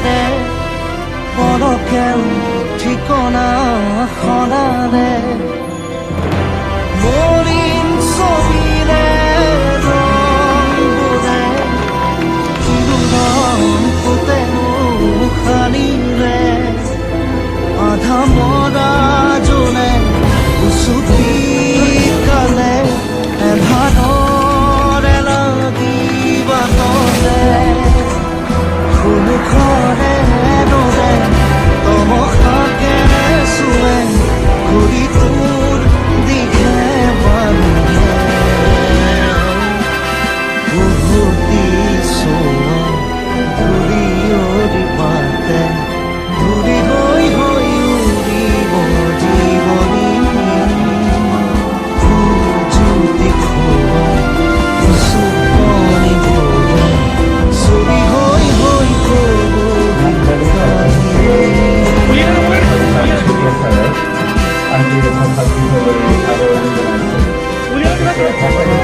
বাদে পলকেও ঠিকনা সলালে মলিন ছবিৰে ৰং বোৰে চিৰুৰং পোতে উশানিৰে আধা মৰা জোনে উচুপি কালে এধানৰে লাগিব তলে ফুলখনে নৰে তমসাকে চুৱে ঘূৰি তোৰ দিঘে বান্ধে উভতি চোৱা ঘূৰি অৰি পাতে ঘূৰি হৈ হৈ উৰিব জীৱনী জ্যোতি খোৱা চুপনি ভৰে ছবি হৈ হৈ কব আন্তৰিক ভাষা